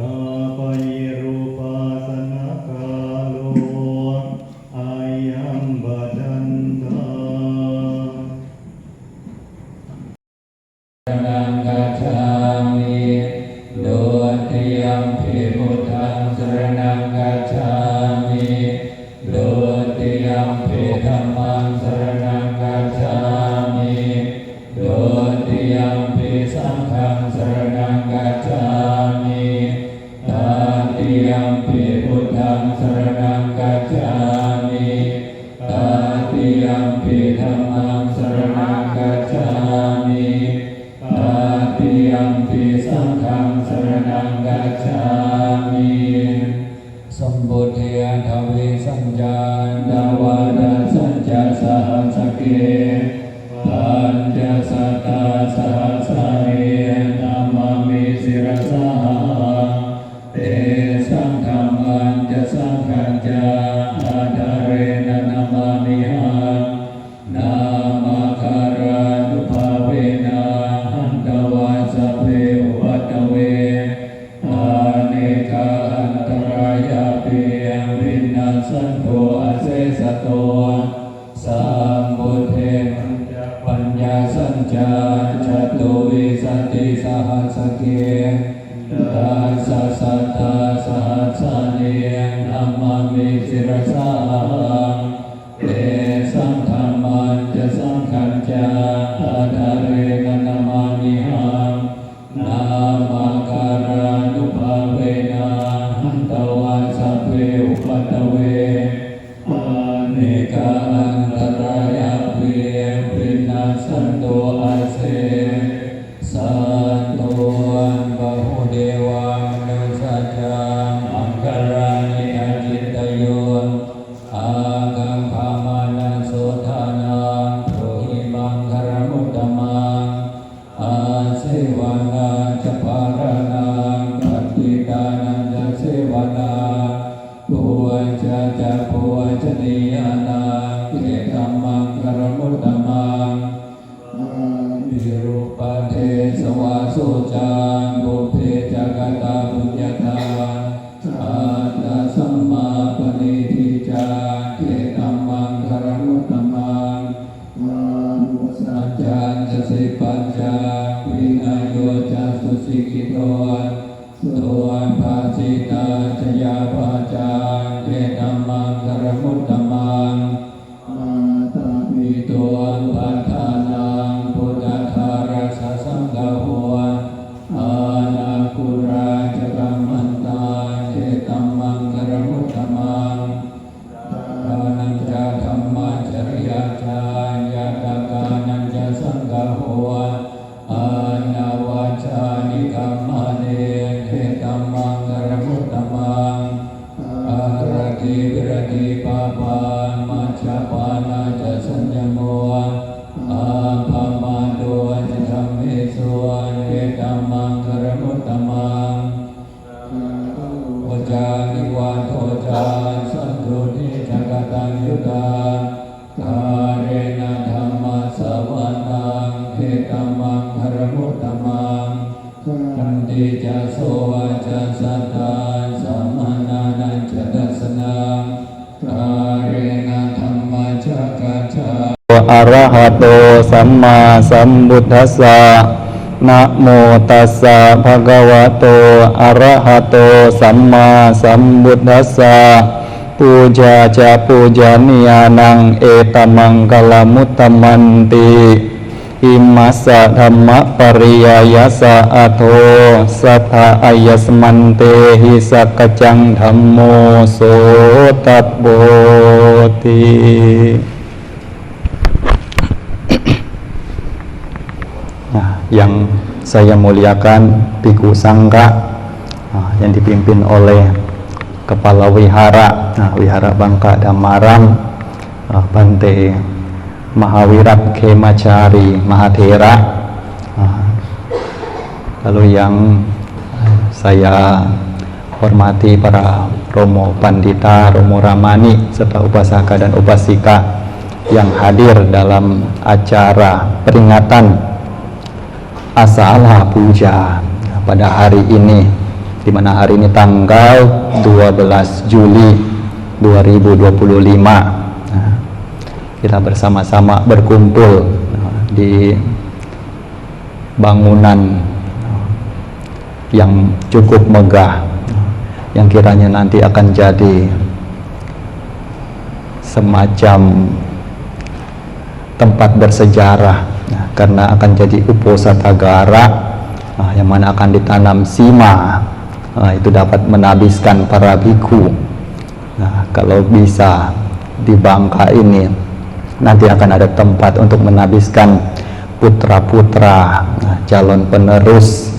าปยิรูปัสสนะกาโลอายัมบัดดันตานังกัจฉามิดุติยัมปิพุทธังสรณังกัจฉามิดุติยัมปิธัมมังสรณังกัจฉามิดุติยัมปิสังฆังสรณังกัจฉามิตติยัมปิพุทธังสรณังกัจฉามิตติยัมปิธัมมังสรณังกัจฉามิตติยัมปิสังฆังสรณังกัจฉามิสัมพุทเททวิสัญญาณวาดาสัจจะสหัสเกปัญจสัตตาสหัสสะเนนามามิสิรสาเตสังฆัมมัญจะสังฆัญจะอาดาเรนะนามามิหังนามาคารานุภาเวนะหันตวาสะเพวัตเวอาเนกาอันตรายาเปียวินาศสันโฆอเสสะโตสัมพุทเทปัญญาสัญจาจตุวิสันติสหัสเกตัสสะสัตตาสหัสสะเนนามามิสิรสาเตสังฆัมมัญจะสังฆัญจะอาดาเรนะนามามิหังนามาการานุภาเวนะหันตวาสะเพอุปัตเวอาเนกาอันตรายาเววินาศสันโตอาเสสันโตบาหุเดวามนุสัจจังอังคารานิอาจิตโยอากังภามานัสโสธานังโพหิมังคารมุตตมังอาเสวานาจะภารนังปัตติตานันจะเสวนาปุญจะปุญจนิยานังเกตัมมังคารมุตตมังวิรูปเทสวาสุจังบุพเพจักตาปุญญาตาอาตาสัมมาปณิทิจาเกตัมมังคารมุตตมังสัจจันจะสิปัญจาวินัยโยจะสุสิกิโตตัวภาสิตาจยาภาจาเกตัมมังคารมุตตมังวิตัวปัฏฐานังพุทธทารัสสะสังฆโหอานาคุราจะกัมมันตาเกตัมมังคารมุตตมังกานัญจะธรรมจริยาจายาตกานัญจะสังฆโหอานาวาจานิกัมมาเนเกตัมมังคารมุตตมังอาระติวิรติปาปามัจจปานาจะสัญญโมอาภามาโดจะธรรมเมสวนเกตัมมังคารมุตตมังโอจานิวาโทจาสันตุนิจักตังยุตาทาเรนะธรรมสวนาเกตัมมังคารมุตตมังคันติจะโสวาจะสัตตาสัมมานานันจะดัสสนังทาเรนะธรรมจักกัจฉาอะระหะโตสัมมาสัมพุทธัสสะนะโมตัสสะภะคะวะโตอะระหะโตสัมมาสัมพุทธัสสะปูจาจะปูจานิยานังเอตมังคลมุตตมันติอิมัสสะธัมมะปริยายัสสะอะโทสัทธาอายสมันเตหิสักจังธัมโมโสตัปโบติyang saya muliakan Biku Sangga yang dipimpin oleh Kepala Wihara Wihara Bangka Damarang Bante Mahawirat Khemacari Mahathera, lalu yang saya hormati para Romo Pandita, Romo Ramani serta upasaka dan upasika yang hadir dalam acara peringatan Asala Puja pada hari ini di mana hari ini tanggal 12 Juli 2025. Nah, kita bersama-sama berkumpul di bangunan yang cukup megah, yang kiranya nanti akan jadi semacam tempat bersejarah, karena akan jadi uposatagara, yang mana akan ditanam sima, itu dapat menabiskan para biku. Nah, kalau bisa di Bangka ini nanti akan ada tempat untuk menabiskan putra-putra calon penerus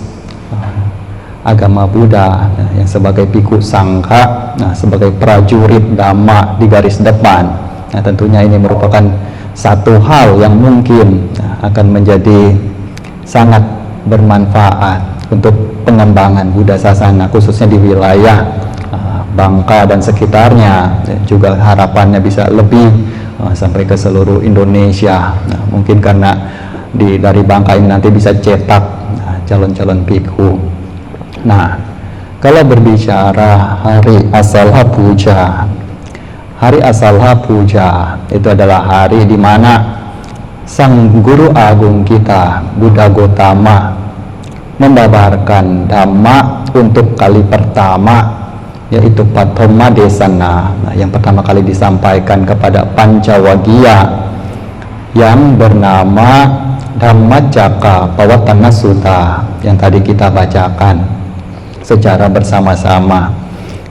agama Buddha, yang sebagai biku sangka, sebagai prajurit Dhamma di garis depan. Nah, tentunya ini merupakan satu hal yang mungkin akan menjadi sangat bermanfaat untuk pengembangan Buddha Sasana, khususnya di wilayah Bangka dan sekitarnya. Juga harapannya bisa lebih sampai ke seluruh Indonesia. Nah, mungkin karena dari Bangka ini nanti bisa cetak calon-calon bhikkhu. Nah, kalau berbicara hari Asalha Puja, hari Asalha Puja itu adalah hari di mana Sang Guru Agung kita, Buddha Gotama, membabarkan Dhamma untuk kali pertama, yaitu Pathoma Desana, yang pertama kali disampaikan kepada Pancawagya, yang bernama Dhammacakka Pavattana Sutta, yang tadi kita bacakan secara bersama-sama.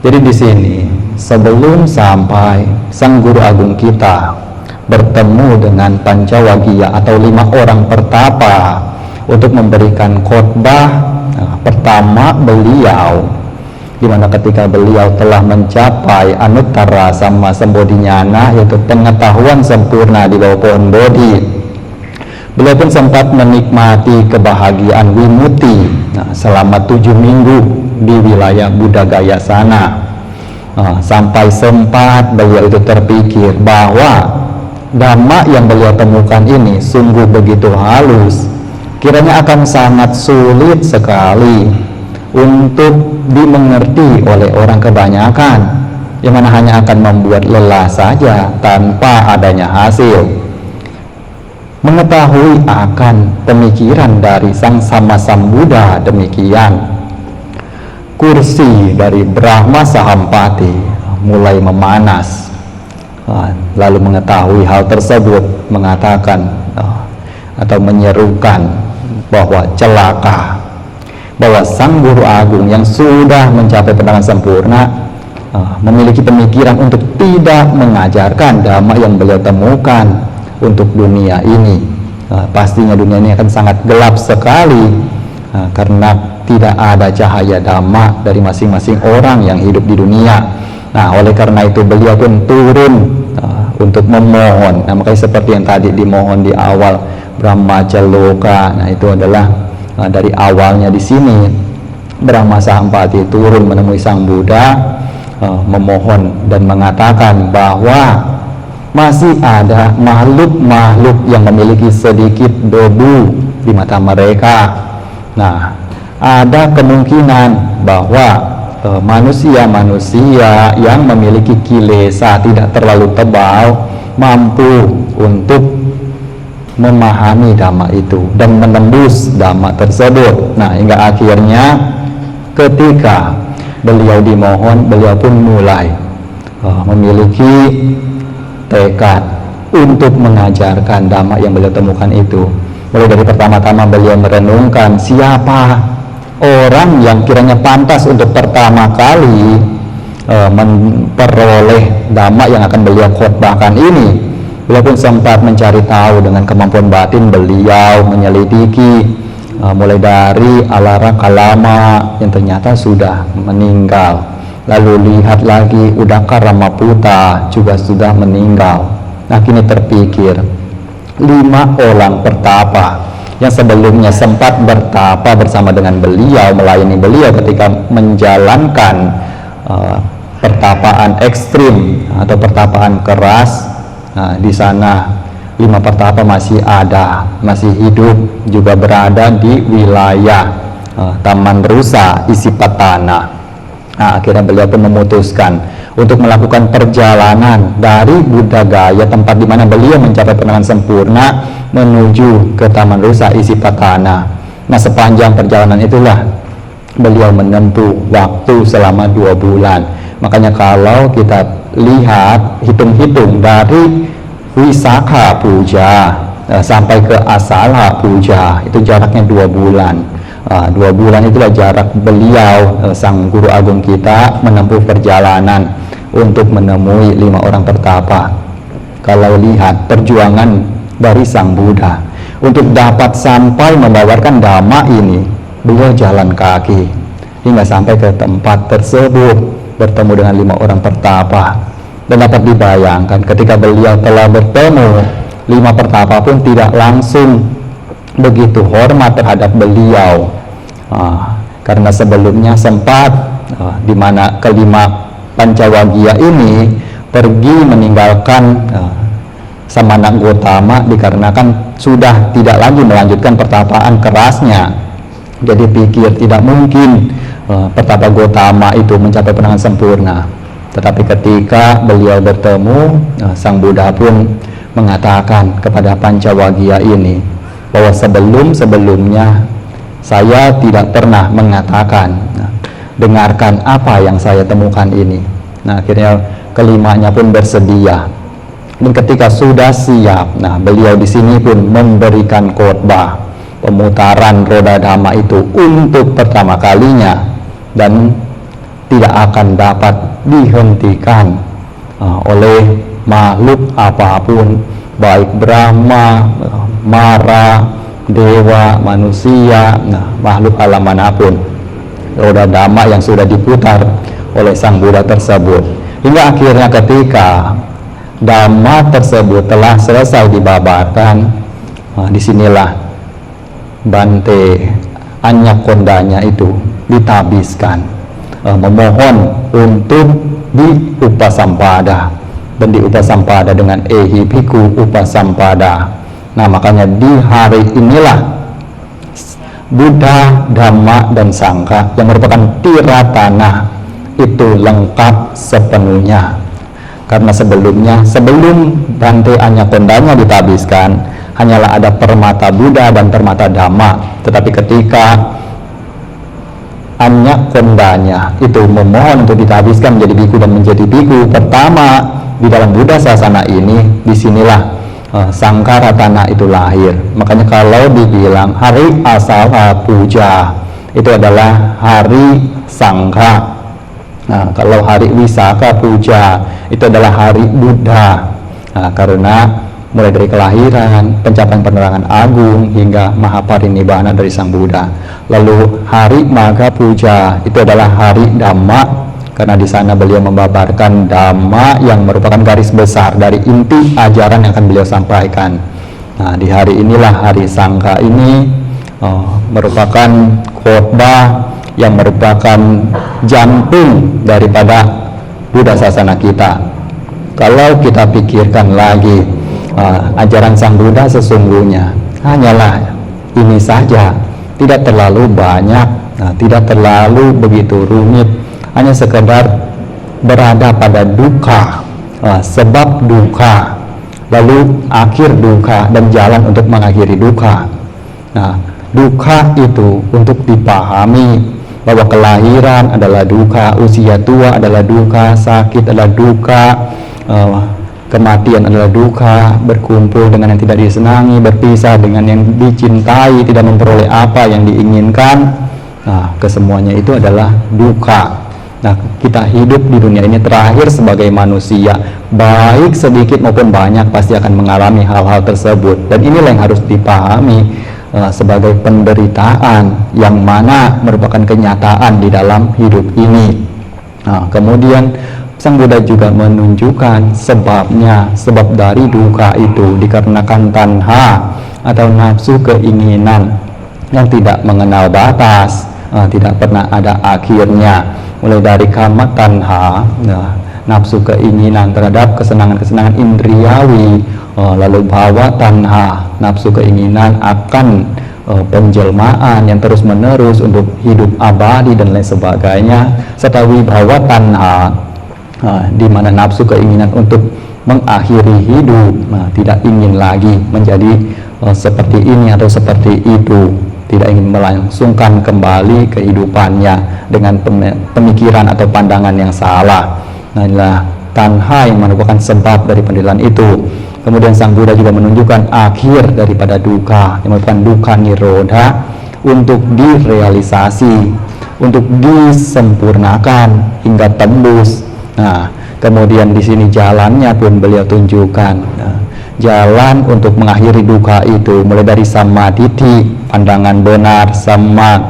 Jadi di sini sebelum sampai Sang Guru Agung kita bertemu dengan Pancawagya atau 5 orang pertapa untuk memberikan khotbah pertama beliau, di mana ketika beliau telah mencapai Anuttara Samma Sambodhinyana, yaitu pengetahuan sempurna di bawah pohon Bodhi, beliau pun sempat menikmati kebahagiaan wimuti selama 7 minggu di wilayah Buddha Gaya sana. Sampai sempat beliau itu terpikir bahwa Dhamma yang beliau temukan ini sungguh begitu halus, kiranya akan sangat sulit sekali untuk dimengerti oleh orang kebanyakan, yang mana hanya akan membuat lelah saja tanpa adanya hasil. Mengetahui akan pemikiran dari Sang Sama Sambuddha demikian, kursi dari Brahma Sahampati mulai memanas. Lalu mengetahui hal tersebut, mengatakan atau menyerukan bahwa celaka, bahwa Sang Guru Agung yang sudah mencapai pendapat sempurna memiliki pemikiran untuk tidak mengajarkan Dhamma yang beliau temukan untuk dunia ini. Pastinya dunia ini akan sangat gelap sekali, karena tidak ada cahaya Dhamma dari masing-masing orang yang hidup di dunia. Nah, oleh karena itu beliau pun turun untuk memohon. Nah, makanya seperti yang tadi dimohon di awal, Brahmacaloka. Nah, itu adalah dari awalnya di sini Brahma Sahampati turun menemui Sang Buddha, memohon dan mengatakan bahwa masih ada makhluk-makhluk yang memiliki sedikit debu di mata mereka. Nah, ada kemungkinan bahwa manusia-manusia yang memiliki kilesa tidak terlalu tebal mampu untuk memahami Dhamma itu dan menembus Dhamma tersebut. Nah, hingga akhirnya ketika beliau dimohon, beliau pun mulai memiliki tekad untuk mengajarkan Dhamma yang beliau temukan itu. Mulai dari pertama-tama beliau merenungkan siapa orang yang kiranya pantas untuk pertama kali memperoleh Dhamma yang akan beliau khotbahkan ini. Beliau pun sempat mencari tahu dengan kemampuan batin beliau, menyelidiki mulai dari Alara Kalama yang ternyata sudah meninggal, lalu lihat lagi Udaka Ramaputa juga sudah meninggal. Nah, kini terpikir 5 orang pertapa yang sebelumnya sempat bertapa bersama dengan beliau, melayani beliau ketika menjalankan pertapaan ekstrim atau pertapaan keras. Nah, di sana 5 pertapa masih ada, masih hidup, juga berada di wilayah Taman Rusa Isipatana. Akhirnya beliau pun memutuskan untuk melakukan perjalanan dari Buddha Gaya, tempat di mana beliau mencapai penenangan sempurna, menuju ke Taman Rusa Isipatana. Nah, sepanjang perjalanan itulah beliau menempuh waktu selama 2 bulan. Makanya kalau kita lihat, hitung-hitung dari Wisakha Puja sampai ke Asala Puja, itu jaraknya 2 bulan. 2 bulan itulah jarak beliau, sang guru agung kita, menempuh perjalanan untuk menemui 5 orang pertapa. Kalau lihat perjuangan dari sang Buddha untuk dapat sampai membawakan dhamma ini, beliau jalan kaki hingga sampai ke tempat tersebut, bertemu dengan 5 orang pertapa. Dan dapat dibayangkan ketika beliau telah bertemu, 5 pertapa pun tidak langsung begitu hormat terhadap beliau, karena sebelumnya sempat di mana kelima Pancawagia ini pergi meninggalkan Samana Gotama dikarenakan sudah tidak lagi melanjutkan pertapaan kerasnya. Jadi pikir tidak mungkin pertapa Gotama itu mencapai penenangan sempurna. Tetapi ketika beliau bertemu, sang Buddha pun mengatakan kepada Pancawagia ini bahwa sebelumnya saya tidak pernah mengatakan, dengarkan apa yang saya temukan ini. Nah, akhirnya kelimanya pun bersedia. Dan ketika sudah siap, beliau di sini pun memberikan khotbah pemutaran roda dhamma itu untuk pertama kalinya dan tidak akan dapat dihentikan oleh makhluk apapun, baik Brahma, Mara, dewa, manusia, makhluk alam manapun. Roda dhamma yang sudah diputar oleh sang Buddha tersebut, hingga akhirnya ketika dhamma tersebut telah selesai dibabarkan, disinilah Bante Anyakondanya itu ditabiskan, memohon untuk diupasampada, dan diupasampada dengan Ehi Bhikkhu Upasampada. Nah, makanya di hari inilah Buddha, Dhamma, dan Sangha yang merupakan tiratana itu lengkap sepenuhnya. Karena sebelum Bante Anyakondanya ditabiskan, hanyalah ada permata Buddha dan permata Dhamma. Tetapi ketika Anyakondanya itu memohon untuk ditabiskan menjadi biku dan menjadi biku pertama di dalam Buddha Sasana ini, disinilah Sangkaratana itu lahir. Makanya kalau dibilang hari Asala Puja itu adalah hari Sangha. Nah, kalau hari Wisakha Puja itu adalah hari Buddha. Karena mulai dari kelahiran, pencapaian penerangan agung hingga mahaparinibbana dari sang Buddha. Lalu hari Magha Puja itu adalah hari Dhamma, karena di sana beliau membabarkan dhamma yang merupakan garis besar dari inti ajaran yang akan beliau sampaikan. Nah, di hari inilah hari Sangha ini merupakan khotbah yang merupakan jantung daripada Buddha Sasana kita. Kalau kita pikirkan lagi, ajaran sang Buddha sesungguhnya hanyalah ini saja, tidak terlalu banyak, tidak terlalu begitu rumit, hanya sekedar berada pada duka, sebab duka, lalu akhir duka dan jalan untuk mengakhiri duka. Nah, duka itu untuk dipahami bahwa kelahiran adalah duka, usia tua adalah duka, sakit adalah duka, kematian adalah duka, berkumpul dengan yang tidak disenangi, berpisah dengan yang dicintai, tidak memperoleh apa yang diinginkan. Nah, kesemuanya itu adalah duka. Nah, kita hidup di dunia ini terakhir sebagai manusia, baik sedikit maupun banyak pasti akan mengalami hal-hal tersebut. Dan inilah yang harus dipahami sebagai penderitaan yang mana merupakan kenyataan di dalam hidup ini. Nah, kemudian sang Buddha juga menunjukkan sebabnya, sebab dari duka itu dikarenakan tanha atau nafsu keinginan yang tidak mengenal batas, tidak pernah ada akhirnya. Mulai dari kama tanha, nafsu keinginan terhadap kesenangan-kesenangan indriawi, lalu bhava tanha, nafsu keinginan akan penjelmaan yang terus menerus untuk hidup abadi dan lain sebagainya, serta wibawa tanha, di mana nafsu keinginan untuk mengakhiri hidup, tidak ingin lagi menjadi seperti ini atau seperti itu, tidak ingin melangsungkan kembali kehidupannya dengan pemikiran atau pandangan yang salah. Nah, inilah tanha yang merupakan sebab dari penderitaan itu. Kemudian Sang Buddha juga menunjukkan akhir daripada duka, yang merupakan duka nirodha, untuk direalisasi, untuk disempurnakan hingga tembus. Nah, kemudian di sini jalannya pun beliau tunjukkan. Nah, jalan untuk mengakhiri duka itu mulai dari samadhi, pandangan benar, sama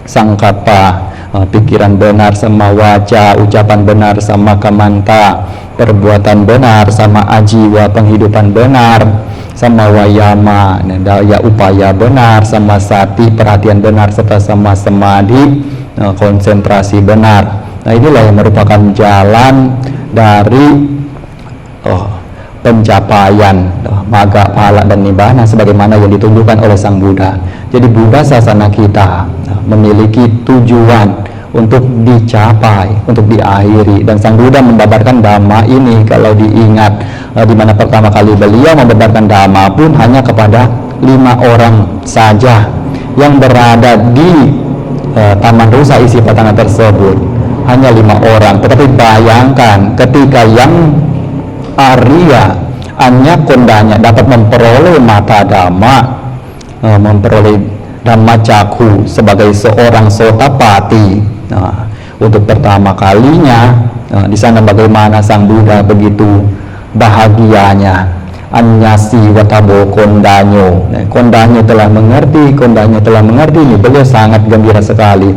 sangkapa, pikiran benar, sama waja, ucapan benar, sama kamanta, perbuatan benar, sama ajiwa, penghidupan benar, sama wayama, daya upaya benar, sama sati, perhatian benar, serta sama samadhi, konsentrasi benar. Nah, inilah yang merupakan jalan dari pencapaian maga, phala, dan nibbana sebagaimana yang ditunjukkan oleh Sang Buddha. Jadi Buddha sasana kita memiliki tujuan untuk dicapai, untuk diakhiri, dan Sang Buddha membabarkan dhamma ini kalau diingat, di mana pertama kali beliau membabarkan dhamma pun hanya kepada 5 orang saja yang berada di Taman Rusa Isi Patangan tersebut, hanya 5 orang. Tetapi bayangkan ketika yang Arya Anya Kondanya dapat memperoleh mata dhamma, memperoleh dhamma cakhu sebagai seorang sotapati. Nah, untuk pertama kalinya, di sana bagaimana Sang Buddha begitu bahagianya. Anyasi watabo kondanyo. Kondanyo telah mengerti, kondanyo telah mengerti. Ini beliau sangat gembira sekali.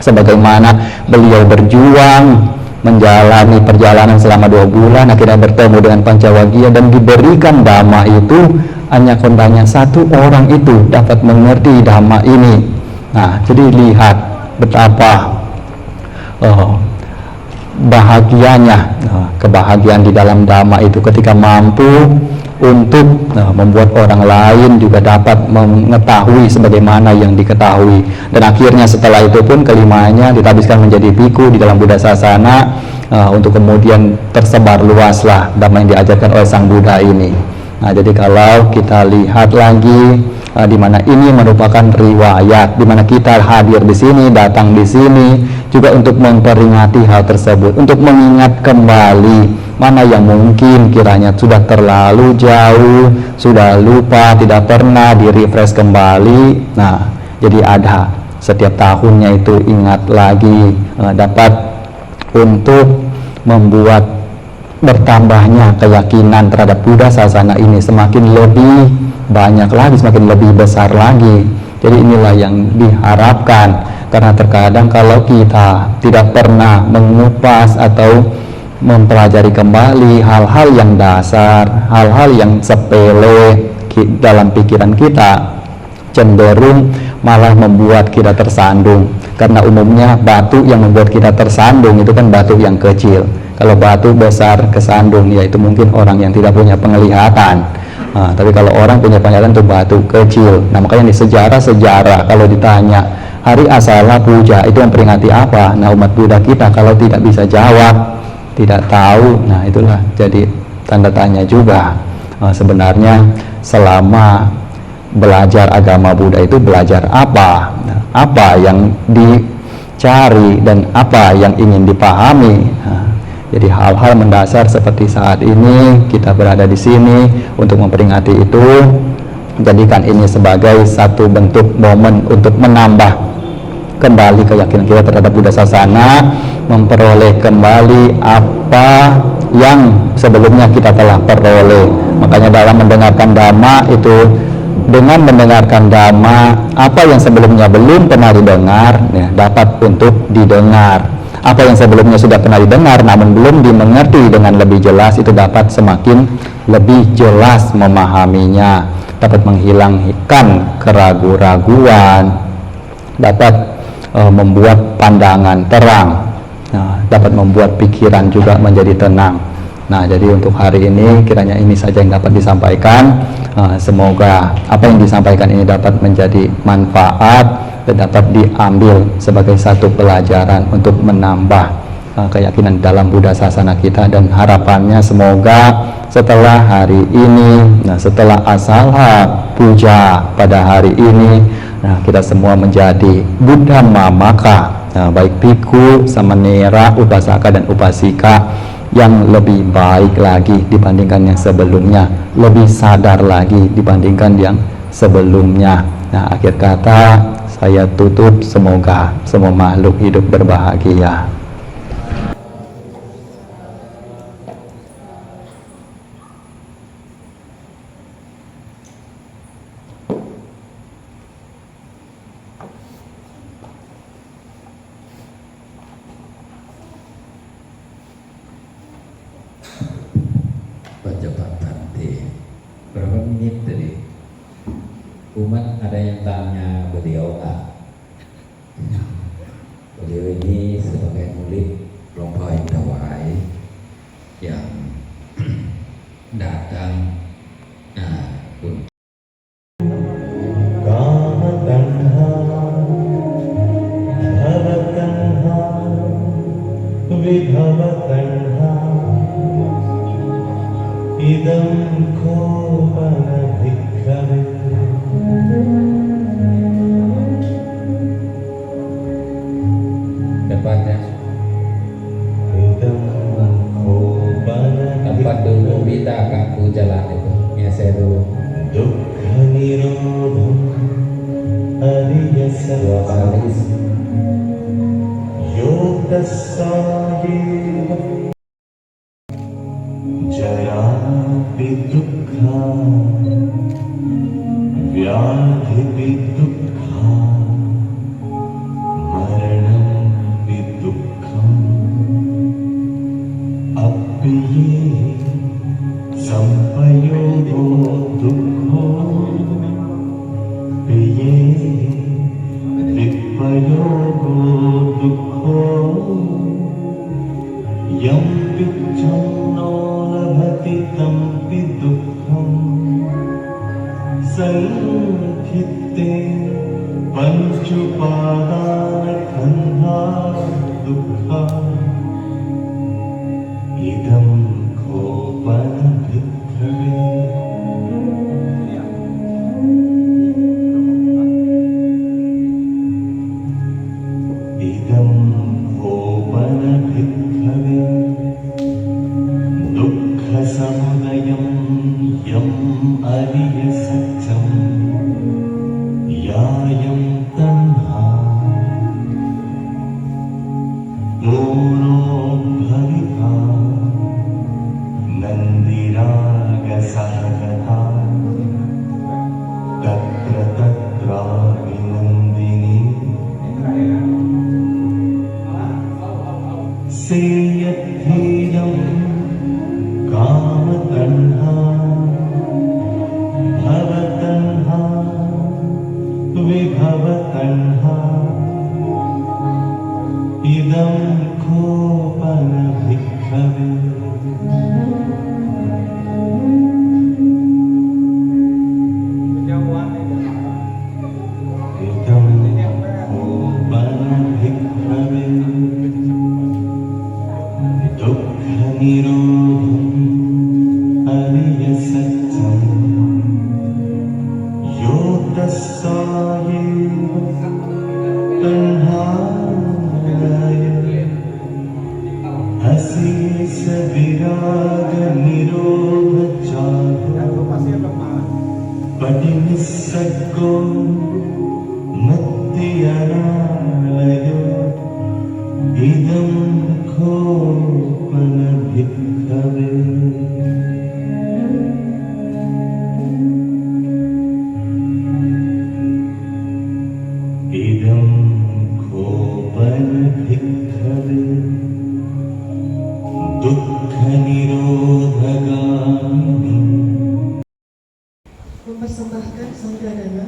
Sebagaimana beliau berjuang menjalani perjalanan selama 2 bulan, akhirnya bertemu dengan Pancawagya dan diberikan dhamma itu. Hanya kondanya 1 orang itu dapat mengerti dhamma ini. Nah, jadi lihat betapa bahagianya, kebahagiaan di dalam dhamma itu ketika mampu untuk membuat orang lain juga dapat mengetahui sebagaimana yang diketahui. Dan akhirnya setelah itu pun kelimanya ditabiskan menjadi biku di dalam Buddha Sasana, untuk kemudian tersebar luaslah dhamma yang diajarkan oleh Sang Buddha ini. Nah, jadi kalau kita lihat lagi, di mana ini merupakan riwayat, di mana kita hadir di sini, datang di sini juga untuk memperingati hal tersebut, untuk mengingat kembali mana yang mungkin kiranya sudah terlalu jauh, sudah lupa, tidak pernah di-refresh kembali. Nah, jadi ada setiap tahunnya itu ingat lagi, dapat untuk membuat bertambahnya keyakinan terhadap Buddha Sasana ini semakin lebih banyak lagi, semakin lebih besar lagi. Jadi inilah yang diharapkan, karena terkadang kalau kita tidak pernah mengupas atau mempelajari kembali hal-hal yang dasar, hal-hal yang sepele dalam pikiran kita, cenderung malah membuat kita tersandung. Karena umumnya batu yang membuat kita tersandung itu kan batu yang kecil. Kalau batu besar kesandung, ya itu mungkin orang yang tidak punya penglihatan. Tapi kalau orang punya penglihatan itu batu kecil. Nah, makanya di sejarah-sejarah kalau ditanya hari Asala Puja itu memperingati apa? Nah, umat Buddha kita kalau tidak bisa jawab, tidak tahu, nah itulah jadi tanda tanya juga. Sebenarnya selama belajar agama Buddha itu belajar apa? Nah, apa yang dicari dan apa yang ingin dipahami? Jadi hal-hal mendasar seperti saat ini kita berada di sini untuk memperingati itu, jadikan ini sebagai satu bentuk momen untuk menambah kembali keyakinan kita terhadap Buddha Sasana, memperoleh kembali apa yang sebelumnya kita telah peroleh. Makanya dalam mendengarkan dhamma itu, dengan mendengarkan dhamma, apa yang sebelumnya belum pernah didengar, ya, dapat untuk didengar. Apa yang sebelumnya sudah pernah didengar namun belum dimengerti dengan lebih jelas, itu dapat semakin lebih jelas memahaminya, dapat menghilangkan keraguan-raguan, dapat membuat pandangan terang, dapat membuat pikiran juga menjadi tenang. Nah, jadi untuk hari ini kiranya ini saja yang dapat disampaikan. Semoga apa yang disampaikan ini dapat menjadi manfaat dan dapat diambil sebagai satu pelajaran untuk menambah keyakinan dalam Buddha Sasana kita, dan harapannya semoga setelah hari ini, setelah Asala Puja pada hari ini, kita semua menjadi Buddha Mamaka, baik biku, samanera, upasaka dan upasika yang lebih baik lagi dibandingkan yang sebelumnya, lebih sadar lagi dibandingkan yang sebelumnya. Akhir kata saya tutup, semoga semua makhluk hidup berbahagia. Baca Bante, berapa menit tadi? Umat ada yang tanya beliau beliau ini sebagai murid kelompok yang Dawai yang datang untuk Kama tanha, bhava tanha, vibhava tanha, idam kobana bhikkhave. tempatnya Idam kobana tempat dulu kita kaku jalan itu ngeser dulu dukkha nirodham ariya dua satsang kali yogasayeva jarapi dukkha vyadhipi dukkha maranampi dukkham appiye sampayogo dukkho piye vipayogo dukkho yam picchanno labhati tampi dukkham sankhitte panchupadana khandha dukkha idam khopana bhikkhave. Idam khopana bhikkhave dukkha samudayam yam ariya satyam yayam tanha muro bhavitha nandiraga sahagata tatra tatra vinandini seyadhidam kama tanha bhava tanha vibhava tanha idam khopana bhikkhave. Idam khopana bhikkhave dukkha nirodham ariya satyam yogasayeva tanhaya asisa viraga nirodha charo padinissaggo muttiyanayo idam khopana bhikkhave. Idam khopana bhikkhave dukkha nirodhagamini. Mempersembahkan saudara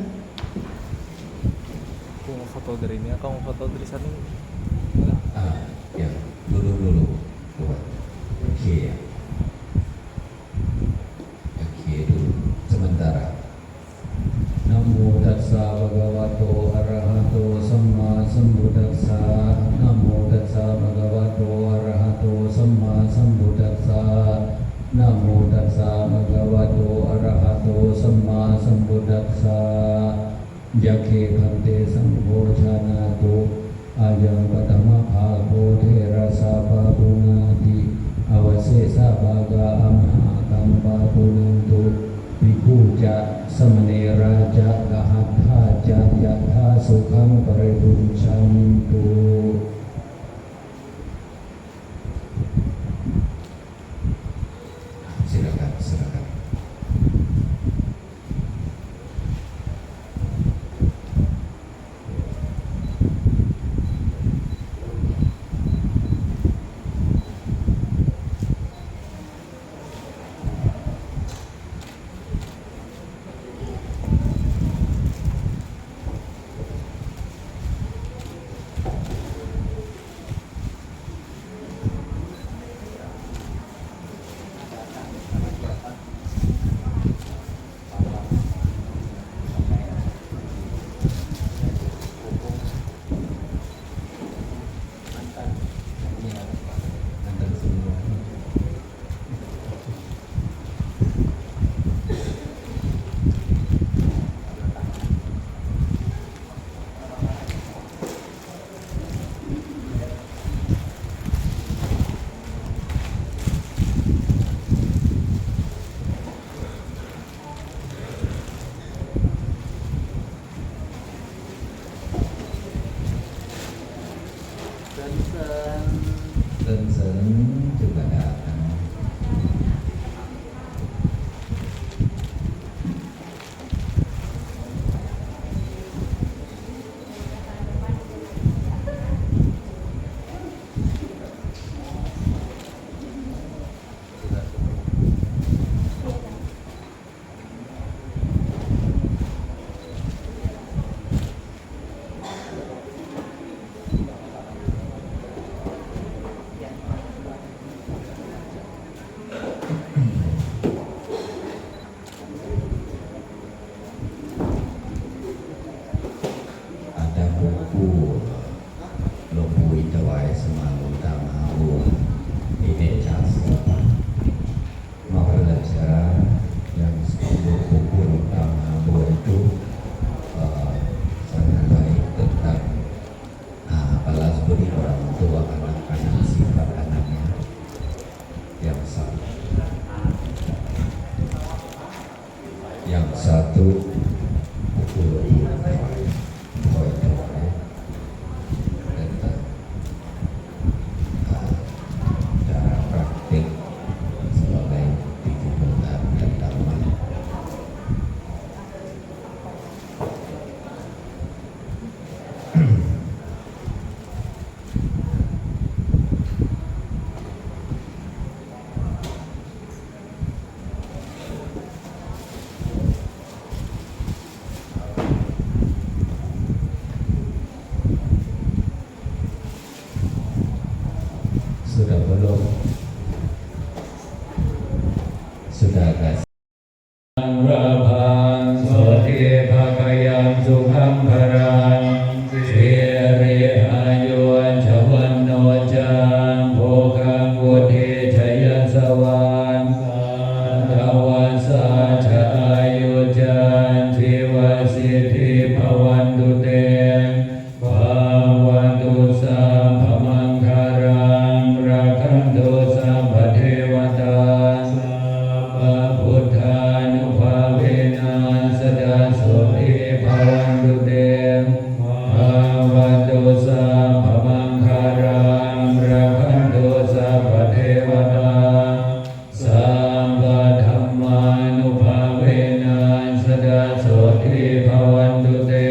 Aku mau foto dari ini, aku mau foto dari sana. ya dulu buat oke ya oke dulu sementara สสะยะเคคันเตสังโฆชานาตุอายังปฐมภาโพเทระสาปะปุนาติอวเสสะภาคาอัมหากัมปะปุนันตุภิกขุจะสมเนราจะกหัตถาจะยะถาสุขังปริปุญชันตุsilakan silakan. Sen juga datang. Yang satu buku poin tentang cara praktik sebagai pikiran dan dharma. Sudah belum? Sudah guys. Rabang soti bhagayam sukham bharan Siri ayuan jawan nojan Bhokam wudhi jaya sawan Dawasa ayujan Jiwa siddhi bhavantu te Bhavantu sampamangkarang Rakantu sampatewata Buddhanubhavena sada soti bhavantu te Bhavantu sampamangkarang Rakantu sampatewata Sampadhammanubhavena sada soti bhavantu te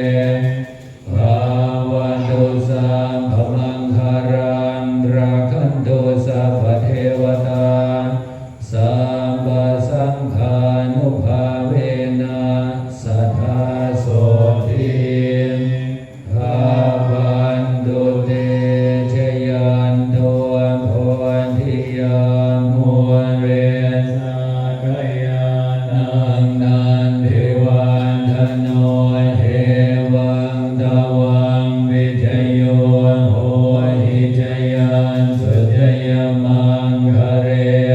Bhavantu sampamangkarang Rakantu sampatewata Samba sanghanubhavena sadha soti bhavantu te jayanto bhavantiyam mure sakayanang nandevan dhano hevang dawang vijayo hohi jayan sujayamang hare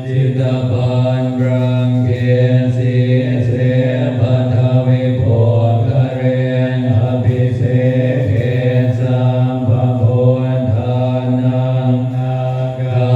Jitapan rangke si se นาคา